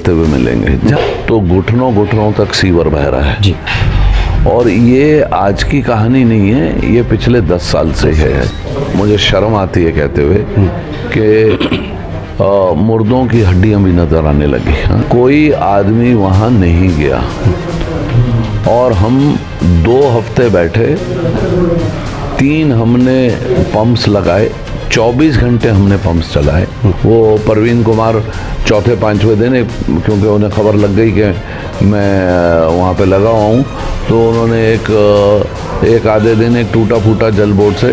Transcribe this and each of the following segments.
उबलते हुए मिलेंगे। तो घुटनों घुटनों तक सीवर बह रहा है जी। और ये आज की कहानी नहीं है, ये पिछले 10 साल से है। मुझे शर्म आती है कहते हुए कि मुर्दों की हड्डियां भी नजर आने लगी। कोई आदमी वहाँ नहीं गया और हम 2 हफ्ते बैठे, 3 हमने पंप्स लगाए, 24 घंटे हमने पंप्स चलाए। वो परवीन कुमार चौथे 5वें दिन, क्योंकि उन्हें खबर लग गई कि मैं वहाँ पे लगा हुआ हूँ, तो उन्होंने एक आधे दिन एक टूटा फूटा जल बोर्ड से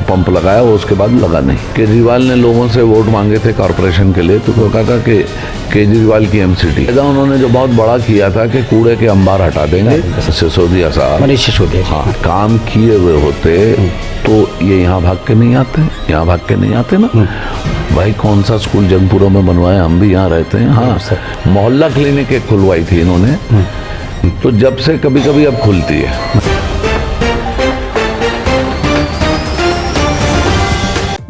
पंप लगाया, वो उसके बाद लगा नहीं। केजरीवाल ने लोगों से वोट मांगे थे कॉरपोरेशन के लिए, तो वो कहा था कि केजरीवाल की एमसीडी। उन्होंने जो बहुत बड़ा किया था कि कूड़े के अंबार हटा देंगे, सिसोदिया साहब, मनीष सिसोदिया, हाँ, काम किए हुए होते तो ये यहाँ भाग के नहीं आते, यहाँ भाग के नहीं आते ना। भाई कौन सा स्कूल जंगपुरा में बनवाया, हम भी यहाँ रहते हैं। हाँ, मोहल्ला क्लिनिक एक खुलवाई थी इन्होंने, तो जब से कभी कभी अब खुलती है।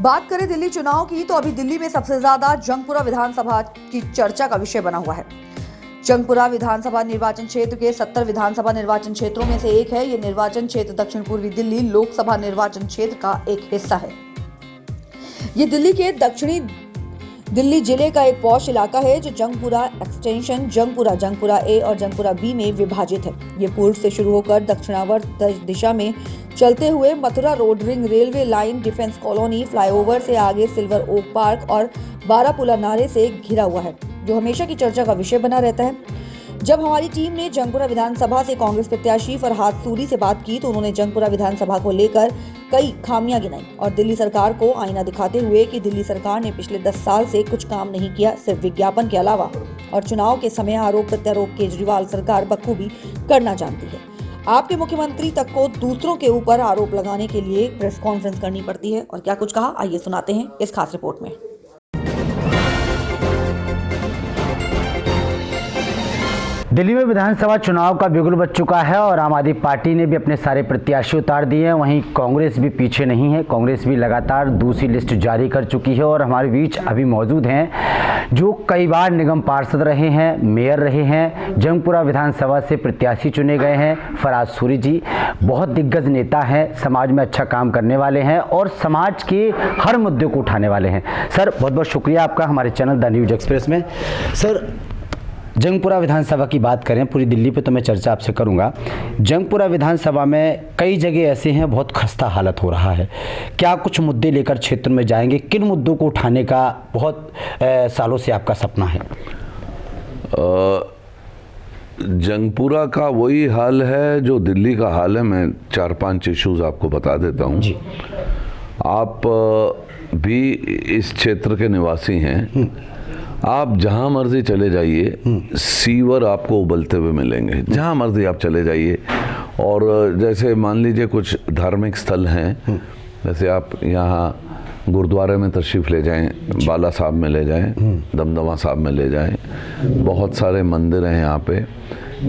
बात करें दिल्ली चुनाव की, तो अभी दिल्ली में सबसे ज्यादा जंगपुरा विधानसभा की चर्चा का विषय बना हुआ है। जंगपुरा विधानसभा निर्वाचन क्षेत्र के 70 विधानसभा निर्वाचन क्षेत्रों में से एक है। ये निर्वाचन क्षेत्र दक्षिण पूर्वी दिल्ली लोकसभा निर्वाचन क्षेत्र का एक हिस्सा है। ये दिल्ली के दक्षिणी दिल्ली जिले का एक पॉश इलाका है जो जंगपुरा एक्सटेंशन, जंगपुरा ए और जंगपुरा बी में विभाजित है। ये पूर्व से शुरू होकर दक्षिणावर्त दिशा में चलते हुए Mathura road, ring railway line, defence colony, flyover से आगे सिल्वर ओक पार्क और बारापुला नारे से घिरा हुआ है, जो हमेशा की चर्चा का विषय बना रहता है। जब हमारी टीम ने जंगपुरा विधानसभा से कांग्रेस प्रत्याशी फरहाद सूरी से बात की, तो उन्होंने जंगपुरा विधानसभा को लेकर कई खामियां गिनाई और दिल्ली सरकार को आईना दिखाते हुए कि दिल्ली सरकार ने पिछले 10 साल से कुछ काम नहीं किया, सिर्फ विज्ञापन के अलावा, और चुनाव के समय आरोप प्रत्यारोप केजरीवाल सरकार बखूबी करना जानती है। आपके मुख्यमंत्री तक को दूसरों के ऊपर आरोप लगाने के लिए प्रेस कॉन्फ्रेंस करनी पड़ती है, और क्या कुछ कहा, आइए सुनाते हैं इस खास रिपोर्ट में। दिल्ली में विधानसभा चुनाव का बिगुल बज चुका है और आम आदमी पार्टी ने भी अपने सारे प्रत्याशी उतार दिए हैं। वहीं कांग्रेस भी पीछे नहीं है, कांग्रेस भी लगातार दूसरी लिस्ट जारी कर चुकी है और हमारे बीच अभी मौजूद हैं जो कई बार निगम पार्षद रहे हैं, मेयर रहे हैं, जंगपुरा विधानसभा से प्रत्याशी चुने गए हैं। फरहाद सूरी जी बहुत दिग्गज नेता हैं, समाज में अच्छा काम करने वाले हैं और समाज के हर मुद्दे को उठाने वाले हैं। सर बहुत बहुत शुक्रिया आपका हमारे चैनल द न्यूज एक्सप्रेस में। सर जंगपुरा विधानसभा की बात करें, पूरी दिल्ली पे तो मैं चर्चा आपसे करूंगा। जंगपुरा विधानसभा में कई जगह ऐसे हैं बहुत खस्ता हालत हो रहा है, क्या कुछ मुद्दे लेकर क्षेत्र में जाएंगे? किन मुद्दों को उठाने का बहुत सालों से आपका सपना है? जंगपुरा का वही हाल है जो दिल्ली का हाल है। मैं 4-5 इश्यूज आपको बता देता हूँ। आप भी इस क्षेत्र के निवासी हैं, आप जहाँ मर्जी चले जाइए, सीवर आपको उबलते हुए मिलेंगे, जहाँ मर्जी आप चले जाइए। और जैसे मान लीजिए कुछ धार्मिक स्थल हैं, जैसे आप यहाँ गुरुद्वारे में तशरीफ़ ले जाएं, बाला साहब में ले जाएं, दमदमा साहब में ले जाएं, बहुत सारे मंदिर हैं यहाँ पे।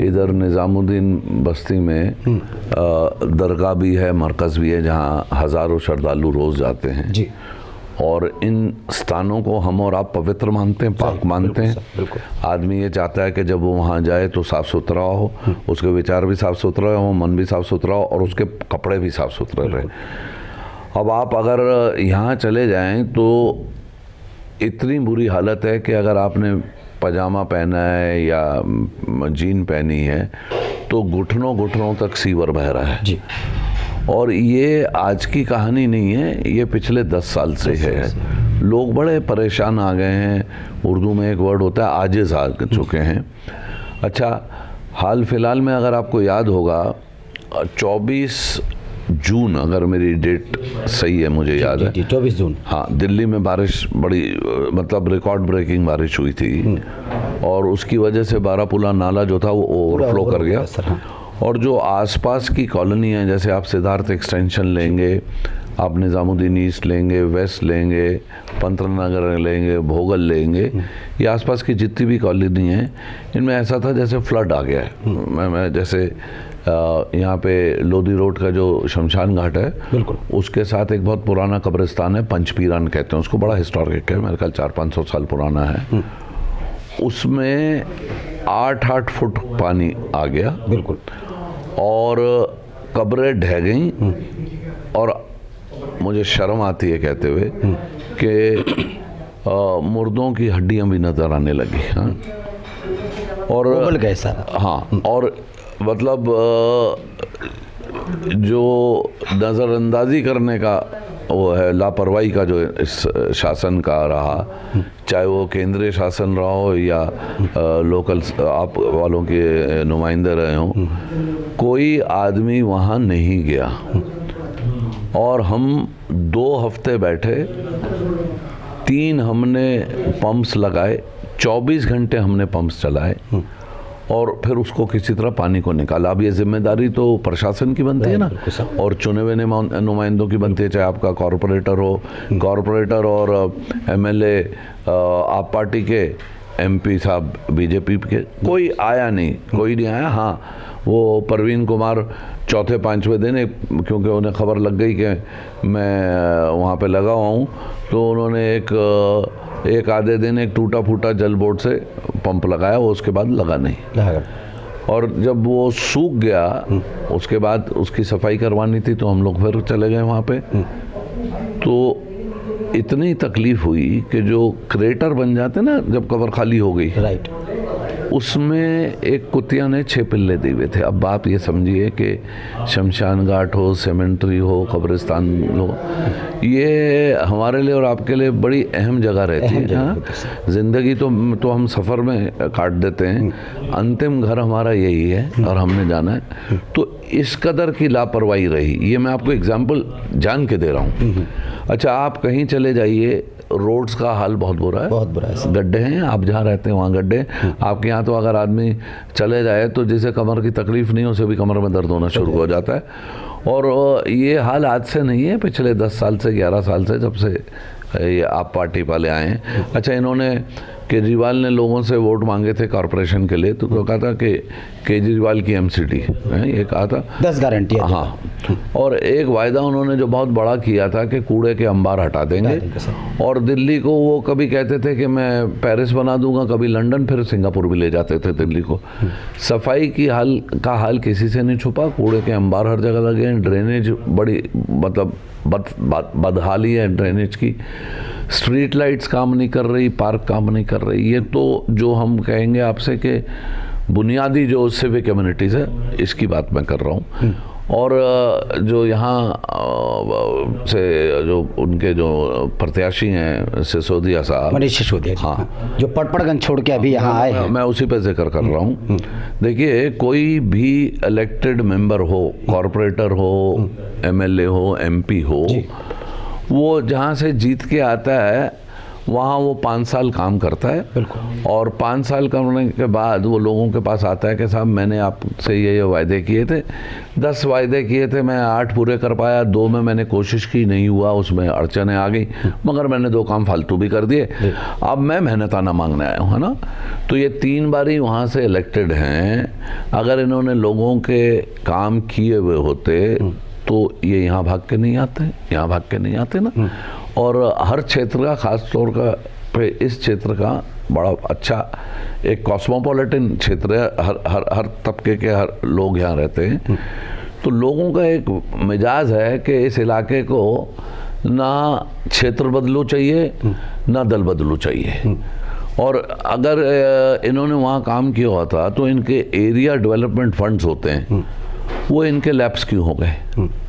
इधर निज़ामुद्दीन बस्ती में दरगाह भी है, मरकज़ भी है, जहाँ हज़ारों श्रद्धालु रोज़ जाते हैं जी। और इन स्थानों को हम और आप पवित्र मानते हैं, पाक मानते हैं। आदमी ये चाहता है कि जब वो वहाँ जाए तो साफ़ सुथरा हो, उसके विचार भी साफ़ सुथरा हो, मन भी साफ़ सुथरा हो और उसके कपड़े भी साफ़ सुथरे रहे। अब आप अगर यहाँ चले जाएं तो इतनी बुरी हालत है कि अगर आपने पजामा पहना है या जीन पहनी है तो घुटनों घुटनों तक सीवर बह रहा है जी। और ये आज की कहानी नहीं है, ये पिछले 10 साल से है। लोग बड़े परेशान आ गए हैं। उर्दू में एक वर्ड होता है आजिज़ आ चुके हैं। अच्छा, हाल फिलहाल में अगर आपको याद होगा 24 जून, अगर मेरी डेट सही है, मुझे याद है 24 जून, हाँ, दिल्ली में बारिश बड़ी मतलब रिकॉर्ड ब्रेकिंग बारिश हुई थी और उसकी वजह से बारापुला नाला जो था वो ओवरफ्लो कर गया। और जो आसपास की कॉलोनी है, जैसे आप सिद्धार्थ एक्सटेंशन लेंगे, आप निज़ामुद्दीन ईस्ट लेंगे, वेस्ट लेंगे, पंतनगर लेंगे, भोगल लेंगे, ये आसपास की जितनी भी कॉलोनी हैं, इनमें ऐसा था जैसे फ्लड आ गया है। मैं जैसे यहाँ पे लोधी रोड का जो शमशान घाट है, बिल्कुल उसके साथ एक बहुत पुराना कब्रिस्तान है, पंचपीरान कहते हैं उसको, बड़ा हिस्टोरिक है, मेरे ख्याल 400-500 साल पुराना है। उसमें 8-8 फुट पानी आ गया बिल्कुल। और कब्रें ढह गई। और मुझे शर्म आती है कहते हुए कि मुर्दों की हड्डियां भी नजर आने लगी। हाँ, और उबल गए सारा। हाँ, और मतलब जो नज़रअंदाजी करने का वो है, लापरवाही का जो इस शासन का रहा, चाहे वो केंद्रीय शासन रहा हो या लोकल आप वालों के नुमाइंदे रहे हों, कोई आदमी वहाँ नहीं गया। और हम 2 हफ्ते बैठे, 3 हमने पंप्स लगाए, 24 घंटे हमने पंप्स चलाए और फिर उसको किसी तरह पानी को निकाला। अब ये जिम्मेदारी तो प्रशासन की बनती है ना, और चुने हुए नुमाइंदों की बनती है, चाहे आपका कॉरपोरेटर और एमएलए आप पार्टी के, एमपी साहब बीजेपी के, कोई आया नहीं, कोई नहीं आया। हाँ, वो परवीन कुमार चौथे 5वें दिन, क्योंकि उन्हें खबर लग गई कि मैं वहाँ पे लगा हुआ हूँ, तो उन्होंने एक आधे दिन एक टूटा फूटा जल बोर्ड से पंप लगाया, वो उसके बाद लगा नहीं। और जब वो सूख गया, उसके बाद उसकी सफाई करवानी थी, तो हम लोग फिर चले गए वहाँ पे। तो इतनी तकलीफ हुई कि जो क्रेटर बन जाते ना जब कब्र खाली हो गई, राइट, उसमें एक कुतिया ने 6 पिल्ले दिए हुए थे। अब आप ये समझिए कि शमशान घाट हो, सेमेंट्री हो, कब्रिस्तान हो, ये हमारे लिए और आपके लिए बड़ी अहम जगह रहती है। हाँ? ज़िंदगी तो हम सफ़र में काट देते हैं, अंतिम घर हमारा यही है और हमने जाना है। तो इस कदर की लापरवाही रही, ये मैं आपको एग्जाम्पल जान के दे रहा हूँ। अच्छा, आप कहीं चले जाइए, रोड्स का हाल बहुत बुरा है, बहुत बुरा है। गड्ढे हैं, आप जहाँ रहते हैं वहाँ गड्ढे। आपके यहाँ तो अगर आदमी चले जाए तो जिसे कमर की तकलीफ नहीं, उसे भी कमर में दर्द होना शुरू हो जाता है। और ये हाल आज से नहीं है, पिछले 10 साल से, 11 साल से, जब से ये आप पार्टी वाले आए हैं। अच्छा, इन्होंने, केजरीवाल ने लोगों से वोट मांगे थे कॉरपोरेशन के लिए, तो कहा था कि केजरीवाल की एमसीडी है, ये कहा था 10 गारंटी। हाँ, और एक वायदा उन्होंने जो बहुत बड़ा किया था कि कूड़े के अंबार हटा देंगे। और दिल्ली को वो कभी कहते थे कि मैं पेरिस बना दूंगा, कभी लंदन, फिर सिंगापुर भी ले जाते थे दिल्ली को। सफाई की हाल किसी से नहीं छुपा, कूड़े के अंबार हर जगह लगे हैं, ड्रेनेज बड़ी मतलब बदहाली है ड्रेनेज की, स्ट्रीट लाइट्स काम नहीं कर रही, पार्क काम नहीं कर रही। ये तो जो हम कहेंगे आपसे कि बुनियादी जो सिविक कम्युनिटीज़ है, इसकी बात मैं कर रहा हूँ। और जो यहाँ से जो उनके जो प्रत्याशी हैं, सिसोदिया साहब, मनीष सिसोदिया, हाँ, जो पटपड़गंज छोड़ के अभी यहाँ आए हैं, मैं उसी पे जिक्र कर रहा हूँ। देखिए, कोई भी इलेक्टेड मेंबर हो, कॉरपोरेटर हो, एमएलए हो, एमपी हो, वो जहाँ से जीत के आता है वहाँ वो 5 साल काम करता है। बिल्कुल। और 5 साल करने के बाद वो लोगों के पास आता है कि साहब मैंने आपसे ये वायदे किए थे, 10 वायदे किए थे, मैं 8 पूरे कर पाया, 2 में मैंने कोशिश की, नहीं हुआ, उसमें अड़चनें आ गई, मगर मैंने 2 काम फालतू भी कर दिए, अब मैं मेहनताना मांगने आया हूँ, है ना। तो ये 3 बारी वहाँ से इलेक्टेड हैं। अगर इन्होंने लोगों के काम किए हुए होते तो ये यहाँ भाग के नहीं आते, ना। और हर क्षेत्र का, खास तौर का पे इस क्षेत्र का बड़ा अच्छा एक कॉस्मोपॉलिटन क्षेत्र है, हर तबके के हर लोग यहाँ रहते हैं। तो लोगों का एक मिजाज है कि इस इलाके को ना क्षेत्र बदलू चाहिए, ना दल बदलू चाहिए। और अगर इन्होंने वहाँ काम किया होता तो इनके एरिया डेवलपमेंट फंड्स होते हैं, वो इनके लैप्स क्यों हो गए।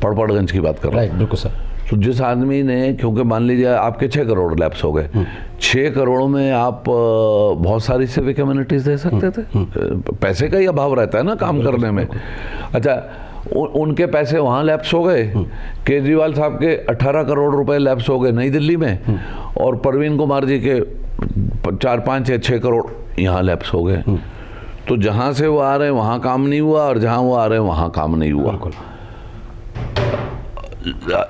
पड़पड़गंज की बात कर रहा हूँ। बिल्कुल सर। तो जिस आदमी ने, क्योंकि मान लीजिए आपके 6 करोड़ लैप्स हो गए, 6 करोड़ में आप बहुत सारी सिविक कम्युनिटीज दे सकते थे। पैसे का ही अभाव रहता है ना काम करने में। अच्छा, उनके पैसे वहाँ लैप्स हो गए, केजरीवाल साहब के 18 करोड़ रुपए लैप्स हो गए नई दिल्ली में, और परवीन कुमार जी के 4, 5 या 6 करोड़ यहाँ लैप्स हो गए। तो जहाँ से वो आ रहे हैं वहाँ काम नहीं हुआ, और जहाँ वो आ रहे हैं वहाँ काम नहीं हुआ।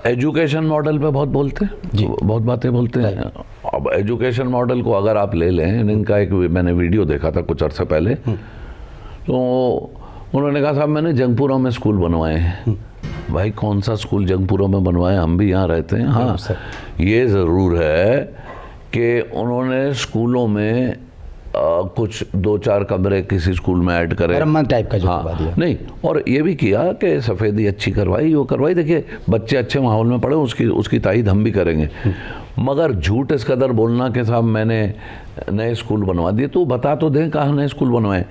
एजुकेशन मॉडल पे बहुत बोलते हैं, बहुत बातें बोलते हैं। अब एजुकेशन मॉडल को अगर आप ले लें, इनका एक मैंने वीडियो देखा था कुछ अर्से पहले, तो उन्होंने कहा साहब मैंने जंगपुरा में स्कूल बनवाए हैं। भाई कौन सा स्कूल जंगपुरा में बनवाए, हम भी यहाँ रहते हैं। हाँ, ये ज़रूर है कि उन्होंने स्कूलों में कुछ 2-4 कमरे किसी स्कूल में ऐड करें, मरम्मत टाइप का जो हाँ, करवा दिया। नहीं, और ये भी किया कि सफ़ेदी अच्छी करवाई, वो करवाई। देखिए बच्चे अच्छे माहौल में पढ़े, उसकी तारीफ हम भी करेंगे, मगर झूठ इस कदर बोलना कि साहब मैंने नए स्कूल बनवा दिए, तो बता तो दें कहाँ नए स्कूल बनवाए।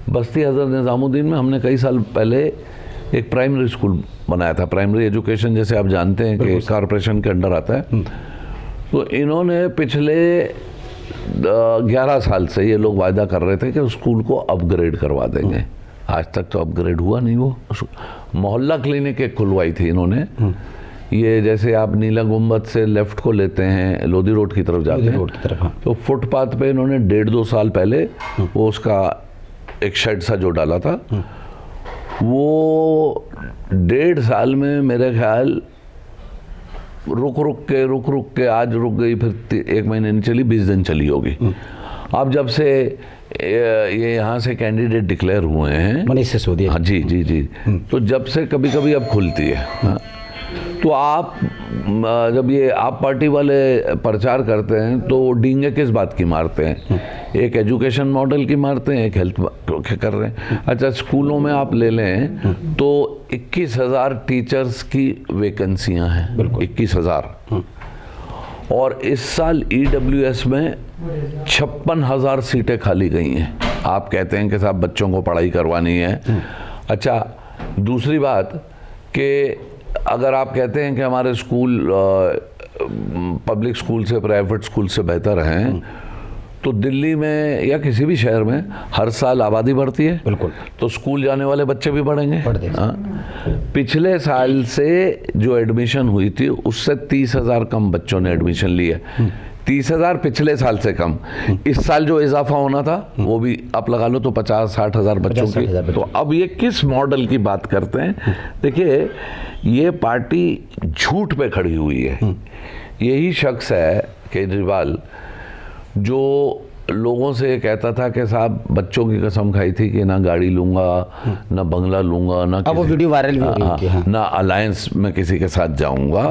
बस्ती हज़रत निज़ामुद्दीन में हमने कई साल पहले एक प्राइमरी स्कूल बनाया था। प्राइमरी एजुकेशन जैसे आप जानते हैं कि कॉरपोरेशन के अंडर आता है। तो इन्होंने पिछले 11 साल से ये लोग वायदा कर रहे थे कि उस स्कूल को अपग्रेड करवा देंगे। आज तक तो अपग्रेड हुआ नहीं। वो मोहल्ला क्लिनिक एक खुलवाई थी इन्होंने। ये जैसे आप नीला गुम्बद से लेफ्ट को लेते हैं, लोधी रोड की तरफ जाते हैं, रोड की तरफ, हाँ। तो फुटपाथ पे इन्होंने 1.5-2 साल पहले वो उसका एक शेड सा जो डाला था, वो 1.5 साल में मेरे ख्याल रुक रुक के आज रुक गई, फिर 1 महीने नहीं चली, 20 दिन चली होगी। अब जब से ये यहाँ से कैंडिडेट डिक्लेयर हुए हैं, मनीष सिसोदिया, हाँ जी जी जी, तो जब से कभी कभी अब खुलती है। हाँ, तो आप जब ये आप पार्टी वाले प्रचार करते हैं तो डींगे किस बात की मारते हैं? एक एजुकेशन मॉडल की मारते हैं, एक हेल्थ कर रहे हैं। अच्छा, स्कूलों में आप ले लें तो 21,000 टीचर्स की वैकेंसियां हैं, 21,000। और इस साल EWS में 56,000 सीटें खाली गई हैं। आप कहते हैं कि साहब बच्चों को पढ़ाई करवानी है। अच्छा, दूसरी बात कि अगर आप कहते हैं कि हमारे स्कूल पब्लिक स्कूल से प्राइवेट स्कूल से बेहतर हैं, तो दिल्ली में या किसी भी शहर में हर साल आबादी बढ़ती है, बिल्कुल, तो स्कूल जाने वाले बच्चे भी बढ़ेंगे। हाँ। पिछले साल से जो एडमिशन हुई थी उससे 30,000 कम बच्चों ने एडमिशन लिया। 30,000 पिछले साल से कम। इस साल जो इजाफा होना था वो भी आप लगा लो तो 50-60,000 बच्चों की। तो अब ये किस मॉडल की बात करते हैं? देखिए, ये पार्टी झूठ पे खड़ी हुई है। यही शख्स है केजरीवाल जो लोगों से कहता था कि साहब बच्चों की कसम खाई थी कि ना गाड़ी लूंगा, ना बंगला लूंगा, ना वो वीडियो वायरल भी हो रही थी, हाँ। ना अलायंस में किसी के साथ जाऊंगा।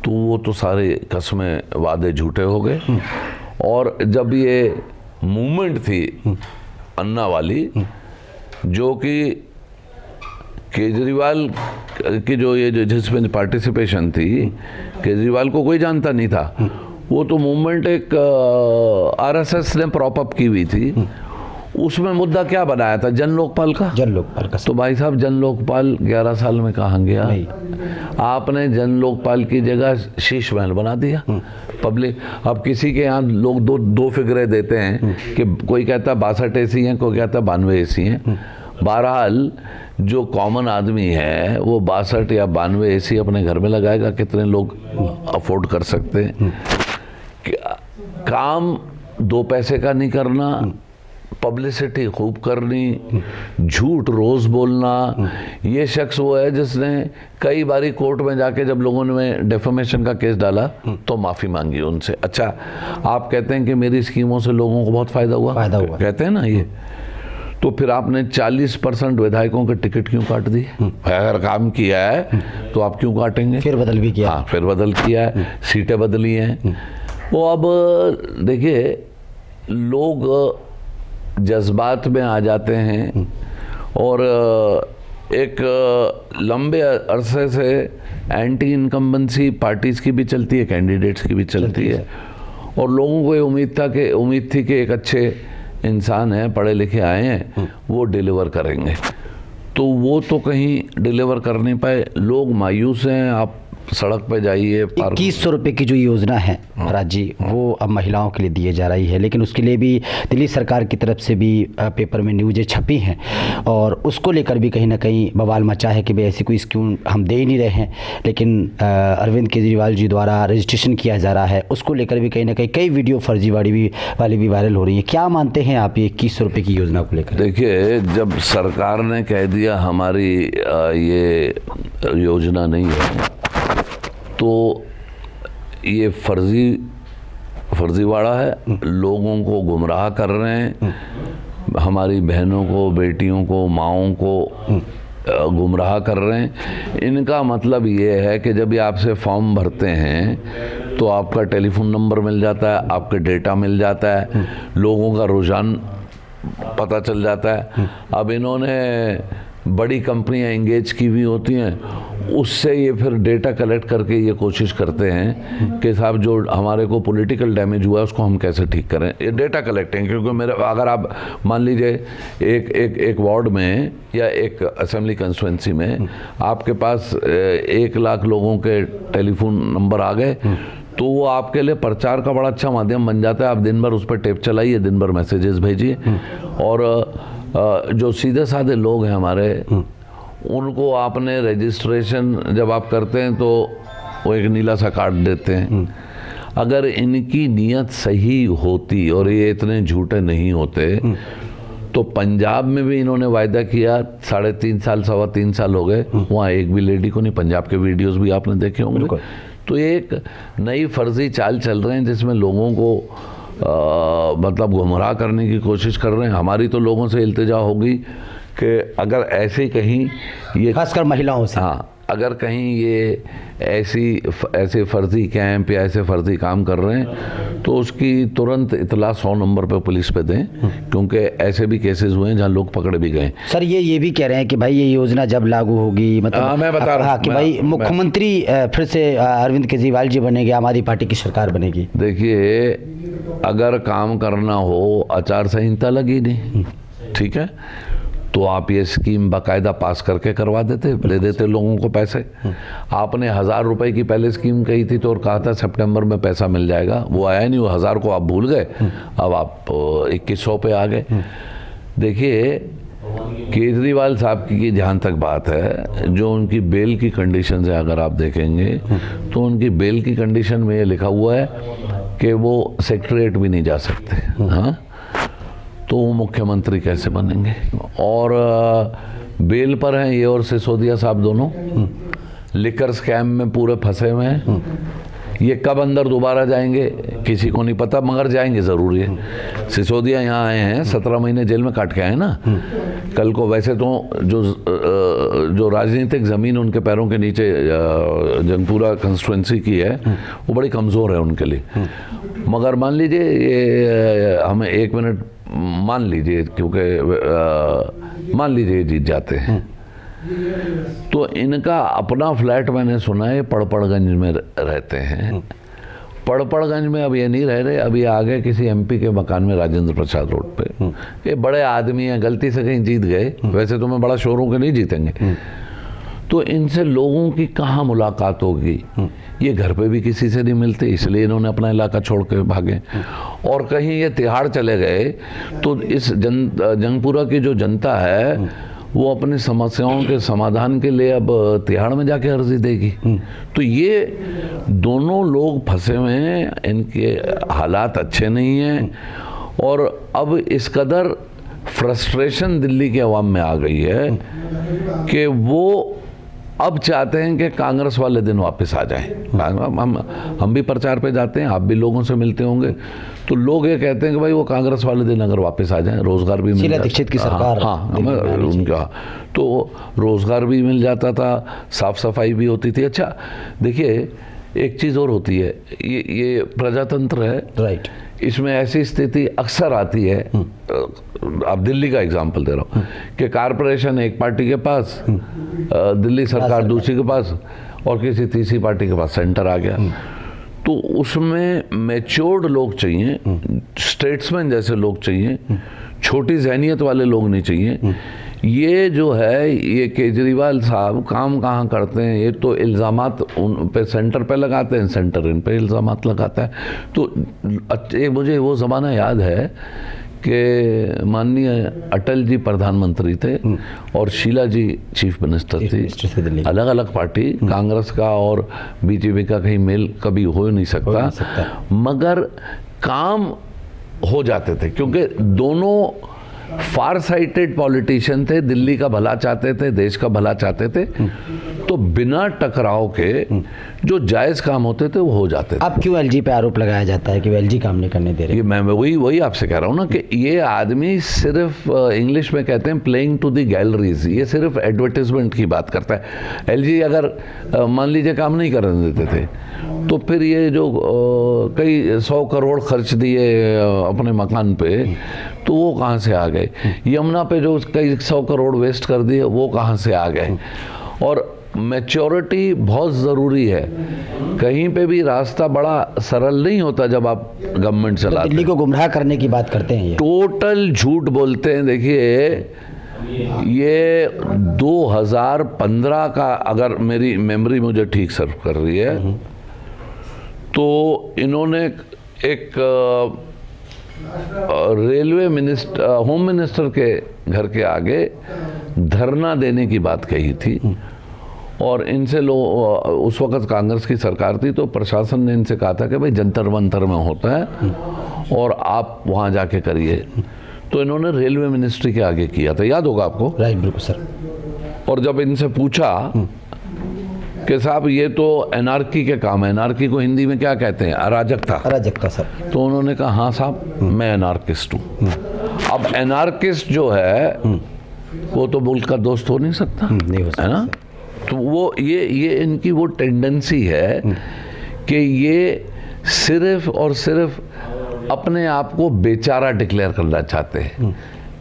तो वो तो सारे कसमें वादे झूठे हो गए। और जब ये मूवमेंट थी अन्ना वाली, जो कि केजरीवाल की जो ये जिसमें पार्टिसिपेशन थी, केजरीवाल को कोई जानता नहीं था। वो तो मूवमेंट एक RSS ने प्रॉप अप की हुई थी। उसमें मुद्दा क्या बनाया था? जन लोकपाल का। तो भाई साहब, जन लोकपाल 11 साल में कहाँ गया? आपने जन लोकपाल की जगह शीश महल बना दिया। पब्लिक, अब किसी के यहाँ लोग दो फिगरे देते हैं कि कोई कहता है 62 AC हैं, कोई कहता है 92 AC हैं। बहरहाल जो कॉमन आदमी है वो 62 या 92 AC अपने घर में लगाएगा। कितने लोग अफोर्ड कर सकते हैं? काम 2 पैसे का नहीं करना, पब्लिसिटी खूब करनी, झूठ रोज बोलना। ये शख्स वो है जिसने कई बारी कोर्ट में जाके जब लोगों ने डेफेमेशन का केस डाला तो माफ़ी मांगी उनसे। अच्छा, आप कहते हैं कि मेरी स्कीमों से लोगों को बहुत फ़ायदा हुआ, कहते हैं ना ये, तो फिर आपने 40% विधायकों के टिकट क्यों काट दिए? अगर काम किया है तो आप क्यों काटेंगे? फिर बदल भी किया। हाँ, फिर बदल किया है, सीटें बदली हैं। वो अब देखिए, लोग जज्बात में आ जाते हैं और एक लंबे अरसे से एंटी इनकम्बेंसी पार्टीज की भी चलती है, कैंडिडेट्स की भी चलती है। और लोगों को ये उम्मीद थी कि एक अच्छे इंसान है, पढ़े लिखे आए हैं, वो डिलीवर करेंगे। तो वो तो कहीं डिलीवर कर नहीं पाए। लोग मायूस हैं। आप सड़क पे जाइए। 2100 रुपये की जो योजना है महाराज जी, वो अब महिलाओं के लिए दिए जा रही है, लेकिन उसके लिए भी दिल्ली सरकार की तरफ से भी पेपर में न्यूज़ें छपी हैं और उसको लेकर भी कहीं ना कहीं बवाल मचा है कि भाई ऐसी कोई स्कीम हम दे ही नहीं रहे हैं, लेकिन अरविंद केजरीवाल जी द्वारा रजिस्ट्रेशन किया जा रहा है। उसको लेकर भी कहीं ना कहीं कई वीडियो फर्जीवाड़ी वाली भी वायरल हो रही है। क्या मानते हैं आप ये 2100 रुपये की योजना को लेकर? देखिए, जब सरकार ने कह दिया हमारी ये योजना नहीं है, तो ये फर्जीवाड़ा है। लोगों को गुमराह कर रहे हैं, हमारी बहनों को, बेटियों को, माँओं को गुमराह कर रहे हैं। इनका मतलब ये है कि जब ये आपसे फॉर्म भरते हैं तो आपका टेलीफोन नंबर मिल जाता है, आपके डेटा मिल जाता है, लोगों का रुझान पता चल जाता है। अब इन्होंने बड़ी कंपनियां एंगेज की हुई होती हैं, उससे ये फिर डेटा कलेक्ट करके ये कोशिश करते हैं कि साहब जो हमारे को पॉलिटिकल डैमेज हुआ है उसको हम कैसे ठीक करें। ये डेटा कलेक्टिंग, क्योंकि मेरे अगर आप मान लीजिए एक वार्ड में या एक असेंबली कंस्टिट्यूंसी में आपके पास 1 लाख लोगों के टेलीफोन नंबर आ गए, तो वो आपके लिए प्रचार का बड़ा अच्छा माध्यम बन जाता है। आप दिन भर उस पर टेप चलाइए, दिन भर मैसेजेस भेजिए, और जो सीधे साधे लोग हैं हमारे, उनको आपने रजिस्ट्रेशन जब आप करते हैं तो वो एक नीला सा कार्ड देते हैं। अगर इनकी नीयत सही होती और ये इतने झूठे नहीं होते, तो पंजाब में भी इन्होंने वायदा किया, 3.5 साल 3.25 साल हो गए, वहाँ एक भी लेडी को नहीं। पंजाब के वीडियोस भी आपने देखे होंगे। तो ये एक नई फर्जी चाल चल रहे हैं जिसमें लोगों को मतलब गुमराह करने की कोशिश कर रहे हैं। हमारी तो लोगों से इल्तिजा होगी कि अगर ऐसे कहीं ये, खासकर महिलाओं से, हाँ, अगर कहीं ये ऐसे फर्जी कैंप या ऐसे फर्जी काम कर रहे हैं तो उसकी तुरंत इतला 100 नंबर पे पुलिस पे दें, क्योंकि ऐसे भी केसेस हुए हैं जहाँ लोग पकड़े भी गए। सर ये भी कह रहे हैं कि भाई ये योजना जब लागू होगी, मतलब मैं बता रहा हूँ कि भाई मुख्यमंत्री फिर से अरविंद केजरीवाल जी बनेंगे, आम आदमी पार्टी की सरकार बनेगी। देखिए, अगर काम करना हो, आचार संहिता लगी नहीं, ठीक है, तो आप ये स्कीम बाकायदा पास करके करवा देते, दे देते लोगों को पैसे। आपने 1000 रुपए की पहले स्कीम कही थी तो और कहा था सितंबर में पैसा मिल जाएगा, वो आया नहीं, वो 1000 को आप भूल गए, अब आप 2100 पे आ गए। देखिए, केजरीवाल साहब की जहाँ तक बात है, जो उनकी बेल की कंडीशन है, अगर आप देखेंगे तो उनकी बेल की कंडीशन में ये लिखा हुआ है कि वो सेक्रेटरीट भी नहीं जा सकते। हाँ, तो वो मुख्यमंत्री कैसे बनेंगे? और बेल पर हैं ये और सिसोदिया साहब दोनों, लिकर स्कैम में पूरे फंसे हुए हैं। ये कब अंदर दोबारा जाएंगे किसी को नहीं पता, मगर जाएंगे ज़रूर। ये सिसोदिया यहाँ आए हैं, 17 महीने जेल में काट के आए ना। कल को वैसे तो जो राजनीतिक ज़मीन उनके पैरों के नीचे जंगपुरा कंस्टिट्यूंसी की है, वो बड़ी कमज़ोर है उनके लिए। मगर मान लीजिए, ये हमें 1 मिनट मान लीजिए, क्योंकि मान लीजिए जीत जाते हैं, तो इनका अपना फ्लैट मैंने सुना है पड़पड़गंज में रहते हैं। पड़पड़गंज में अब ये नहीं रह रहे, अब ये आ गए किसी एमपी के मकान में राजेंद्र प्रसाद रोड पे। ये बड़े आदमी हैं, गलती से कहीं जीत गए, वैसे तो मैं बड़ा शोरों के नहीं जीतेंगे। तो इनसे लोगों की कहाँ मुलाकात होगी? ये घर पे भी किसी से नहीं मिलते, इसलिए इन्होंने अपना इलाका छोड़ के भागे। और कहीं ये तिहाड़ चले गए तो इस जंगपुरा की जो जनता है वो अपनी समस्याओं के समाधान के लिए अब तिहाड़ में जाके अर्जी देगी। तो ये दोनों लोग फंसे हुए हैं, इनके हालात अच्छे नहीं हैं, और अब इस कदर फ्रस्ट्रेशन दिल्ली के अवाम में आ गई है कि वो अब चाहते हैं कि कांग्रेस वाले दिन वापस आ जाएं। हम भी प्रचार पे जाते हैं, आप भी लोगों से मिलते होंगे, तो लोग ये कहते हैं कि भाई वो कांग्रेस वाले दिन अगर वापस आ जाएं, रोजगार भी मिल जाता, दीक्षित की सरकार, उनका तो रोजगार भी मिल जाता था, साफ सफाई भी होती थी। अच्छा देखिए, एक चीज़ और होती है, ये प्रजातंत्र है, राइट, इसमें ऐसी स्थिति अक्सर आती है, आप दिल्ली का एग्जांपल दे रहा हूँ, कि कारपोरेशन एक पार्टी के पास, दिल्ली सरकार दूसरी के पास, और किसी तीसरी पार्टी के पास सेंटर आ गया। तो उसमें मैच्योर्ड लोग चाहिए, स्टेट्समैन जैसे लोग चाहिए, छोटी जहनियत वाले लोग नहीं चाहिए। ये जो है, ये केजरीवाल साहब काम कहाँ करते हैं? ये तो इल्ज़ामात उन पे सेंटर पे लगाते हैं, सेंटर इन पे इल्ज़ामात लगाता है। तो मुझे वो ज़माना याद है कि माननीय अटल जी प्रधानमंत्री थे और शीला जी चीफ मिनिस्टर थी। अलग अलग पार्टी, कांग्रेस का और बीजेपी का कहीं मेल कभी हो नहीं सकता, मगर काम हो जाते थे, क्योंकि दोनों फार साइटेड पॉलिटिशियन थे, दिल्ली का भला चाहते थे, देश का भला चाहते थे। तो तो बिना टकराव के जो जायज़ काम होते थे वो हो जाते थे। अब क्यों एलजी पे आरोप लगाया जाता है कि वो एलजी काम नहीं करने दे रहे? ये मैं वही आपसे कह रहा हूँ ना कि ये आदमी सिर्फ इंग्लिश में कहते हैं प्लेइंग टू द गैलरीज, ये सिर्फ एडवर्टाइजमेंट की बात करता है। एलजी अगर मान लीजिए काम नहीं करने देते थे तो फिर ये जो कई 100 करोड़ खर्च दिए अपने मकान पे, तो वो कहाँ से आ गए? यमुना पे जो कई 100 करोड़ वेस्ट कर दिए वो कहाँ से आ गए? और मैच्योरिटी बहुत ज़रूरी है। कहीं पे भी रास्ता बड़ा सरल नहीं होता जब आप गवर्नमेंट चलाते हैं। दिल्ली को गुमराह करने की बात करते हैं ये। टोटल झूठ बोलते हैं। देखिए ये 2015 का, अगर मेरी मेमोरी मुझे ठीक सर्व कर रही है, तो इन्होंने एक रेलवे मिनिस्टर, होम मिनिस्टर के घर के आगे धरना देने की बात कही थी। और इनसे उस वक्त कांग्रेस की सरकार थी, तो प्रशासन ने इनसे कहा था कि भाई जंतर मंतर में होता है और आप वहाँ जाके करिए। तो इन्होंने रेलवे मिनिस्ट्री के आगे किया था, याद होगा आपको? राइट, बिल्कुल सर। और जब इनसे पूछा कि साहब ये तो एनार्की के काम है, एनार्की को हिंदी में क्या कहते हैं? अराजकता। अराजकता सर। तो उन्होंने कहा हाँ साहब मैं एनार्किस्ट हूँ। अब एनार्किस्ट जो है वो तो मुल्क का दोस्त हो नहीं सकता, नहीं हो सकता, है ना? तो वो ये इनकी वो टेंडेंसी है कि ये सिर्फ और सिर्फ अपने आप को बेचारा डिक्लेयर करना चाहते हैं।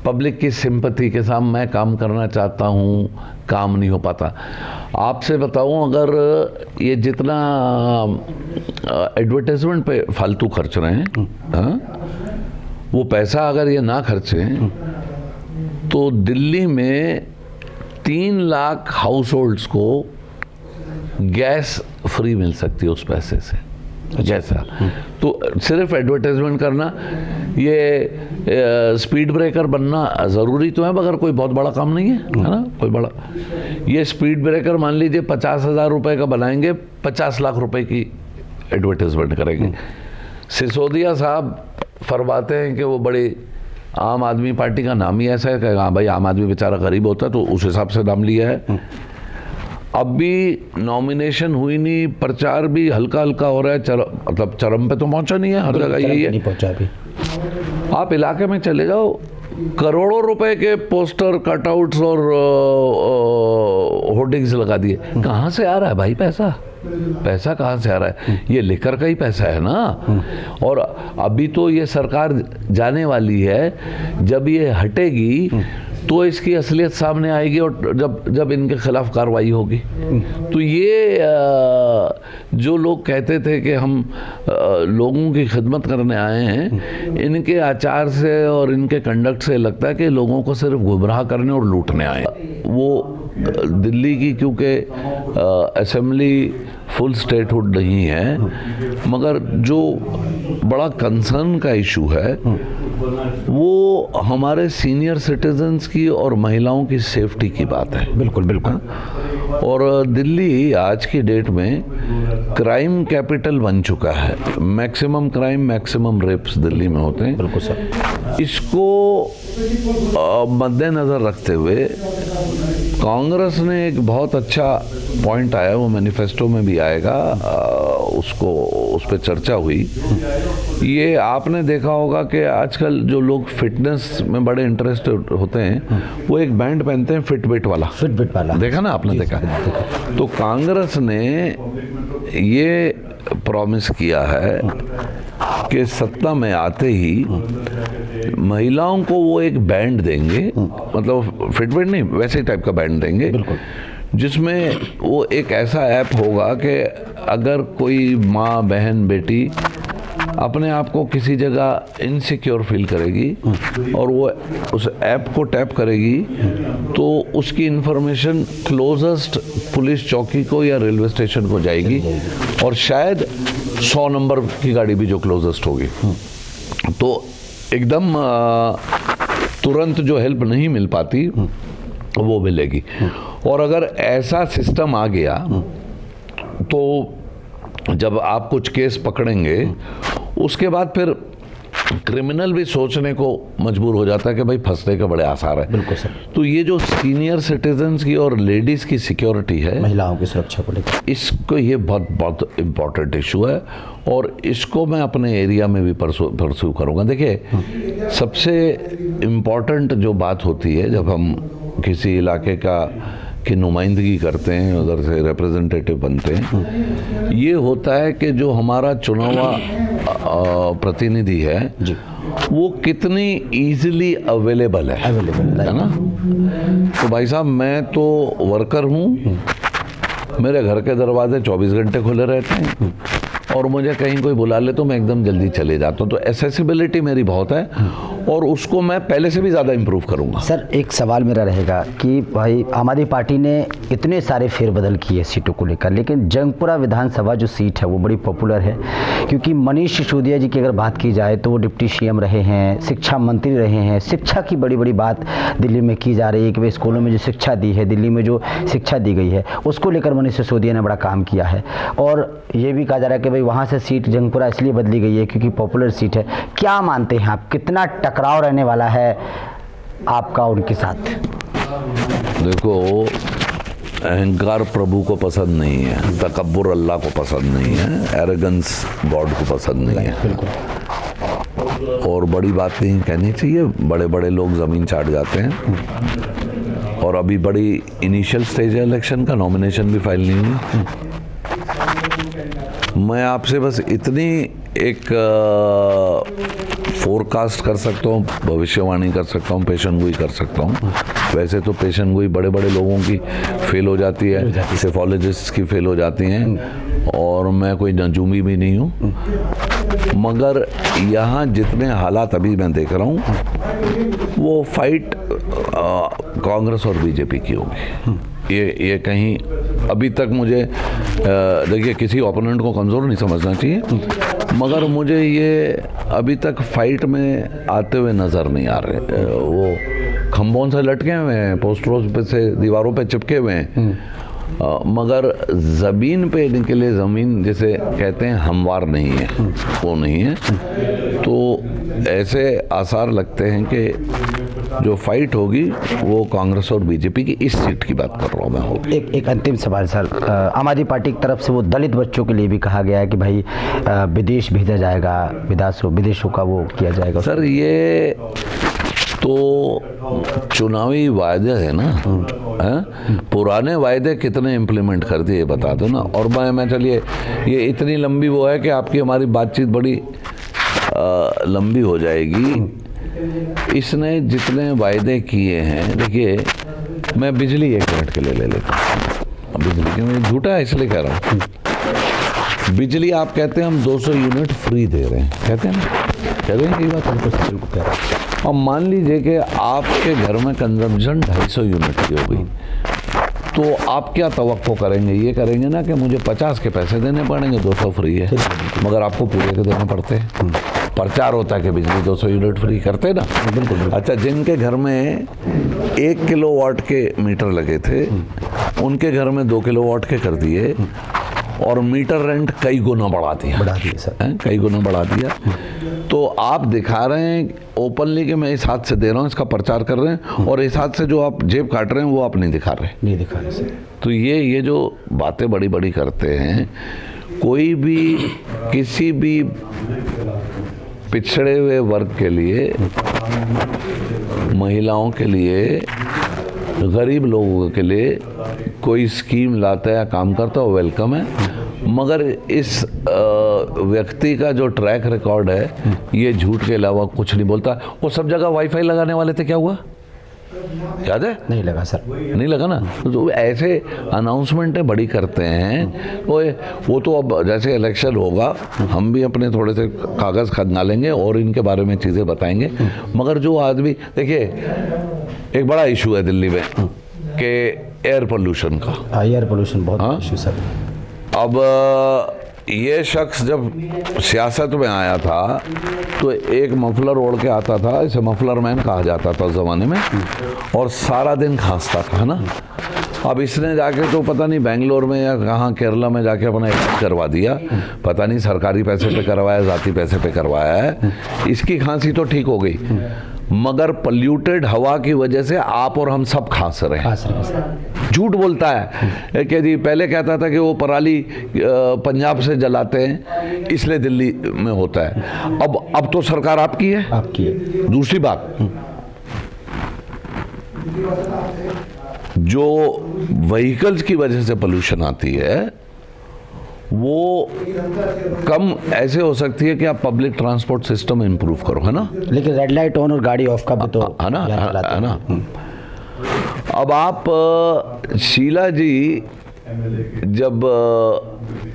पब्लिक की सिंपैथी के साथ मैं काम करना चाहता हूँ, काम नहीं हो पाता। आपसे बताऊँ, अगर ये जितना एडवर्टाइजमेंट पे फालतू खर्च रहे हैं, वो पैसा अगर ये ना खर्चें तो दिल्ली में 3 लाख हाउस होल्ड्स को गैस फ्री मिल सकती है उस पैसे से। जैसा तो सिर्फ एडवर्टाइजमेंट करना, ये स्पीड ब्रेकर बनना ज़रूरी तो है मगर कोई बहुत बड़ा काम नहीं है ना? कोई बड़ा, ये स्पीड ब्रेकर मान लीजिए 50,000 रुपये का बनाएंगे, 50 लाख रुपए की एडवर्टाइजमेंट करेंगे। सिसोदिया साहब फरमाते हैं कि वो बड़ी आम आदमी पार्टी का नाम ही ऐसा है कि हाँ भाई आम आदमी बेचारा गरीब होता है, तो उस हिसाब से नाम लिया है। अब भी नॉमिनेशन हुई नहीं, प्रचार भी हल्का हल्का हो रहा है, मतलब चरम पे तो पहुंचा नहीं है, हर जगह यही है। नहीं पहुंचा अभी। आप इलाके में चले जाओ, करोड़ों रुपए के पोस्टर, कटआउट्स और होर्डिंग्स लगा दिए। कहाँ से आ रहा है भाई पैसा? पैसा कहाँ से आ रहा है? ये लेकर का ही पैसा है ना। और अभी तो ये सरकार जाने वाली है, जब ये हटेगी तो इसकी असलियत सामने आएगी और जब इनके खिलाफ कार्रवाई होगी। तो ये जो लोग कहते थे कि हम लोगों की खिदमत करने आए हैं, इनके आचार से और इनके कंडक्ट से लगता है कि लोगों को सिर्फ गुमराह करने और लूटने आए। वो दिल्ली की क्योंकि असेंबली फुल स्टेटहुड नहीं है, मगर जो बड़ा कंसर्न का इशू है वो हमारे सीनियर सिटीजन्स की और महिलाओं की सेफ्टी की बात है। बिल्कुल बिल्कुल। और दिल्ली आज की डेट में क्राइम कैपिटल बन चुका है। Maximum crime, maximum rapes Delhi में होते हैं। बिल्कुल सर। इसको मद्देनज़र रखते हुए कांग्रेस ने एक बहुत अच्छा पॉइंट आया, वो मैनिफेस्टो में भी आएगा, उस पर चर्चा हुई। ये आपने देखा होगा कि आजकल जो लोग फिटनेस में बड़े इंटरेस्ट होते हैं वो एक बैंड पहनते हैं फिटबिट वाला। देखा ना आपने? देखा। तो कांग्रेस ने ये प्रॉमिस किया है कि सत्ता में आते ही महिलाओं को वो एक बैंड देंगे, मतलब फिटबिट नहीं, वैसे टाइप का बैंड देंगे, जिसमें वो एक ऐसा ऐप होगा कि अगर कोई माँ, बहन, बेटी अपने आप को किसी जगह इनसिक्योर फील करेगी और वो उस ऐप को टैप करेगी तो उसकी इंफॉर्मेशन क्लोजेस्ट पुलिस चौकी को या रेलवे स्टेशन को जाएगी, और शायद 100 नंबर की गाड़ी भी जो क्लोजेस्ट होगी, तो एकदम तुरंत जो हेल्प नहीं मिल पाती वो मिलेगी। और अगर ऐसा सिस्टम आ गया तो जब आप कुछ केस पकड़ेंगे उसके बाद फिर क्रिमिनल भी सोचने को मजबूर हो जाता है कि भाई फंसने के बड़े आसार है। बिल्कुल सर। तो ये जो सीनियर सिटीजन्स की और लेडीज़ की सिक्योरिटी है, महिलाओं की सुरक्षा को लेकर, इसको ये बहुत बहुत इम्पोर्टेंट इशू है और इसको मैं अपने एरिया में भी परस्यू करूँगा। देखिए, सबसे इम्पोर्टेंट जो बात होती है जब हम किसी इलाके की नुमाइंदगी करते हैं, उधर से रिप्रेजेंटेटिव बनते हैं, ये होता है कि जो हमारा चुनावा प्रतिनिधि है जी, वो कितनी इजीली अवेलेबल है ना। तो भाई साहब, मैं तो वर्कर हूँ, मेरे घर के दरवाजे 24 घंटे खुले रहते हैं और मुझे कहीं कोई बुला ले तो मैं एकदम जल्दी चले जाता हूँ। तो एसेसिबिलिटी मेरी बहुत है और उसको मैं पहले से भी ज़्यादा इम्प्रूव करूँगा। सर एक सवाल मेरा रहेगा कि भाई आम आदमी पार्टी ने इतने सारे फेरबदल किए सीटों को लेकर, लेकिन जंगपुरा विधानसभा जो सीट है वो बड़ी पॉपुलर है, क्योंकि मनीष सिसोदिया जी की अगर बात की जाए तो वो डिप्टी सीएम रहे हैं, शिक्षा मंत्री रहे हैं, शिक्षा की बड़ी बड़ी बात दिल्ली में की जा रही है कि भाई स्कूलों में जो शिक्षा दी है, दिल्ली में जो शिक्षा दी गई है, उसको लेकर मनीष सिसोदिया ने बड़ा काम किया है। और ये भी कहा जा रहा है कि भाई वहाँ से सीट जंगपुरा इसलिए बदली गई है क्योंकि पॉपुलर सीट है। क्या मानते हैं आप, कितना टकराव रहने वाला है आपका उनके साथ? देखो, अहंकार प्रभु को पसंद नहीं है, तकब्बुर अल्लाह को पसंद नहीं है, एरोगेंस गॉड को पसंद नहीं है। और बड़ी बातें कहनी चाहिए, बड़े बड़े लोग ज़मीन चाट जाते हैं। और अभी बड़ी इनिशियल स्टेज है इलेक्शन का, नॉमिनेशन भी फाइल नहीं हुई। मैं आपसे बस इतनी एक फोरकास्ट कर सकता हूँ, भविष्यवाणी कर सकता हूँ, पेशेंगोई कर सकता हूँ। वैसे तो पेशेंगोई बड़े बड़े लोगों की फेल हो जाती है, सेफोलॉजिस्ट की फेल हो जाती हैं, और मैं कोई नजूमी भी नहीं हूँ। मगर यहाँ जितने हालात अभी मैं देख रहा हूँ वो फाइट कांग्रेस और बीजेपी की होगी। ये कहीं अभी तक मुझे देखिए, किसी ओपोनेंट को कमज़ोर नहीं समझना चाहिए, मगर मुझे ये अभी तक फाइट में आते हुए नज़र नहीं आ रहे। वो खंभों से लटके हुए हैं, पोस्टरों पे से दीवारों पे चिपके हुए हैं, मगर ज़मीन पे निकले, ज़मीन जिसे कहते हैं हमवार नहीं है, वो नहीं है। तो ऐसे आसार लगते हैं कि जो फाइट होगी वो कांग्रेस और बीजेपी की इस सीट की बात कर रहा हूँ मैं होगी। एक अंतिम सवाल सर, आम आदमी पार्टी की तरफ से वो दलित बच्चों के लिए भी कहा गया है कि भाई विदेश भेजा जाएगा, विदेशों का वो किया जाएगा। सर ये तो चुनावी वायदे है ना, पुराने वायदे कितने इम्प्लीमेंट कर दिए बता दो ना। और मैं चलिए, ये इतनी लंबी वो है कि आपकी हमारी बातचीत बड़ी लंबी हो जाएगी। इसने जितने वायदे किए हैं, देखिए मैं बिजली 1 मिनट के लिए ले लेता हूँ। बिजली क्यों, मैं झूठा है इसलिए कह रहा हूँ। बिजली आप कहते हैं हम 200 यूनिट फ्री दे रहे हैं, कहते हैं ना, कह रहे हैं कि बात हमको कह रहा है। अब मान लीजिए कि आपके घर में कंजम्पशन 250 यूनिट की हो गई, तो आप क्या तवक्को करेंगे? ये करेंगे ना कि मुझे 50 के पैसे देने पड़ेंगे, 200 फ्री है, मगर आपको पूरे के देने पड़ते हैं। प्रचार होता है कि बिजली 200 यूनिट फ्री करते ना। बिल्कुल। अच्छा, जिनके घर में 1 किलोवाट के मीटर लगे थे, उनके घर में 2 किलोवाट के कर दिए और मीटर रेंट कई गुना बढ़ा दिया सर, कई गुना बढ़ा दिया। तो आप दिखा रहे हैं ओपनली कि मैं इस हाथ से दे रहा हूँ, इसका प्रचार कर रहे हैं, और इस हाथ से जो आप जेब काट रहे हैं वो आप नहीं दिखा रहे सर। तो ये जो बातें बड़ी बड़ी करते हैं, कोई भी किसी भी पिछड़े हुए वर्ग के लिए, महिलाओं के लिए, गरीब लोगों के लिए कोई स्कीम लाता है या काम करता है, वेलकम है। मगर इस व्यक्ति का जो ट्रैक रिकॉर्ड है, ये झूठ के अलावा कुछ नहीं बोलता। वो सब जगह वाईफाई लगाने वाले थे, क्या हुआ याद है? नहीं लगा सर, नहीं लगा ना। तो ऐसे अनाउंसमेंटें बड़ी करते हैं। वो तो अब जैसे इलेक्शन होगा, हम भी अपने थोड़े से कागज़ खंगालेंगे और इनके बारे में चीज़ें बताएंगे। मगर जो आदमी, देखिए एक बड़ा इशू है दिल्ली में कि एयर पोल्यूशन का। एयर पोल्यूशन बहुत इशू सर। अब ये शख्स जब सियासत में आया था तो एक मफलर ओढ़ के आता था, इसे मफलर मैन कहा जाता था उस ज़माने में, और सारा दिन खांसता था ना। अब इसने जाके तो पता नहीं बेंगलोर में या कहाँ केरला में जाके अपना इलाज करवा दिया, पता नहीं सरकारी पैसे पे करवाया, जाती पैसे पे करवाया है। इसकी खांसी तो ठीक हो गई, मगर पल्यूटेड हवा की वजह से आप और हम सब खांस रहे हैं। झूठ बोलता है कि जी पहले कहता था कि वो पराली पंजाब से जलाते हैं इसलिए दिल्ली में होता है। अब तो सरकार आपकी है। दूसरी बात, जो व्हीकल्स की वजह से पोल्यूशन आती है वो कम ऐसे हो सकती है कि आप पब्लिक ट्रांसपोर्ट सिस्टम इंप्रूव करो, है ना। लेकिन रेड लाइट ऑन और गाड़ी ऑफ का भी तो है ना। अब आप शीला जी जब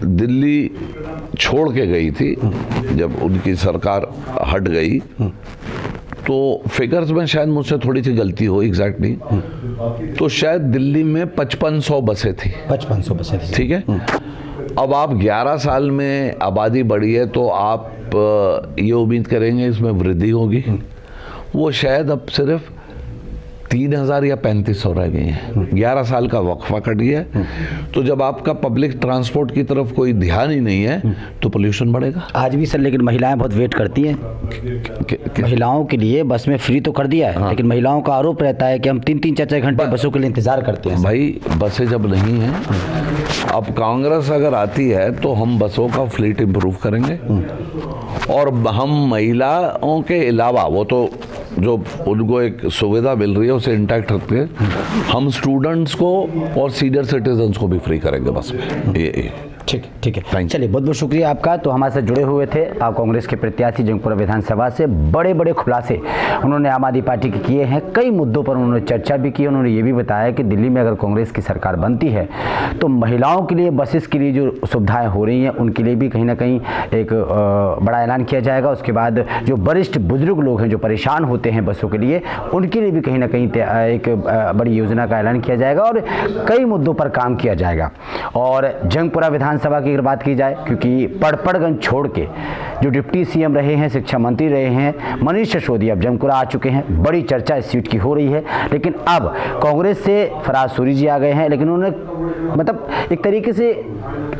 दिल्ली छोड़ के गई थी, जब उनकी सरकार हट गई, तो फिगर्स में शायद मुझसे थोड़ी सी गलती हो एग्जैक्टली, तो शायद दिल्ली में 5500 बसें थी। 5500 बसें थी, ठीक है। अब आप 11 साल में आबादी बढ़ी है तो आप ये उम्मीद करेंगे इसमें वृद्धि होगी। वो शायद अब सिर्फ 3000 या 3500 रह गई हैं। 11 साल का वक्फा कट गया। तो जब आपका पब्लिक ट्रांसपोर्ट की तरफ कोई ध्यान ही नहीं है तो पोल्यूशन बढ़ेगा। आज भी सर, लेकिन महिलाएं बहुत वेट करती हैं। महिलाओं के लिए बस में फ्री तो कर दिया है, लेकिन महिलाओं का आरोप रहता है कि हम 3-3, 4-4 घंटे बसों के लिए इंतजार करते हैं। भाई बसें जब नहीं हैं, अब कांग्रेस अगर आती है तो हम बसों का फ्लीट इंप्रूव करेंगे और हम महिलाओं के अलावा, वो तो जो उनको एक सुविधा मिल रही है उसे इंटैक्ट रखते हैं, हम स्टूडेंट्स को और सीनियर सिटीजन्स को भी फ्री करेंगे बस में। ये ठीक है। चलिए, बहुत बहुत शुक्रिया आपका। तो हमारे साथ जुड़े हुए थे आप कांग्रेस के प्रत्याशी जंगपुरा विधानसभा से। बड़े बड़े खुलासे उन्होंने आम आदमी पार्टी के किए हैं, कई मुद्दों पर उन्होंने चर्चा भी की। उन्होंने ये भी बताया कि दिल्ली में अगर कांग्रेस की सरकार बनती है तो महिलाओं के लिए बसेस के लिए जो सुविधाएं हो रही हैं उनके लिए भी कहीं ना कहीं एक बड़ा ऐलान किया जाएगा। उसके बाद जो वरिष्ठ बुजुर्ग लोग हैं जो परेशान होते हैं बसों के लिए, उनके लिए भी कहीं ना कहीं एक बड़ी योजना का ऐलान किया जाएगा और कई मुद्दों पर काम किया जाएगा। और जंगपुरा विधानसभा की अगर बात की जाए, क्योंकि पड़पड़गंज छोड़ के जो डिप्टी सीएम रहे हैं, शिक्षा मंत्री रहे हैं मनीष सिसोदिया, अब जंगपुरा आ चुके हैं। बड़ी चर्चा इस सीट की हो रही है। लेकिन अब कांग्रेस से फराज सूरी जी आ गए हैं, लेकिन उन्होंने मतलब एक तरीके से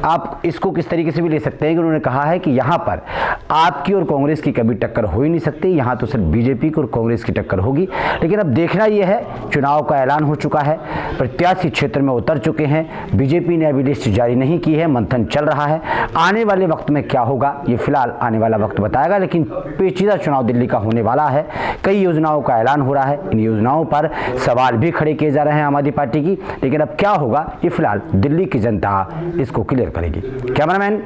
आप इसको किस तरीके से भी ले सकते हैं कि उन्होंने कहा है कि यहाँ पर आपकी और कांग्रेस की कभी टक्कर हो ही नहीं सकती, यहाँ तो सिर्फ बीजेपी की और कांग्रेस की टक्कर होगी। लेकिन अब देखना यह है, चुनाव का ऐलान हो चुका है, प्रत्याशी क्षेत्र में उतर चुके हैं, बीजेपी ने अभी लिस्ट जारी नहीं की है, मंथन चल रहा है। आने वाले वक्त में क्या होगा ये फिलहाल आने वाला वक्त बताएगा। लेकिन पेचीदा चुनाव दिल्ली का होने वाला है, कई योजनाओं का ऐलान हो रहा है, इन योजनाओं पर सवाल भी खड़े किए जा रहे हैं आम आदमी पार्टी की। लेकिन अब क्या होगा ये फिलहाल दिल्ली की जनता इसको क्लियर करेगी। कैमरामैन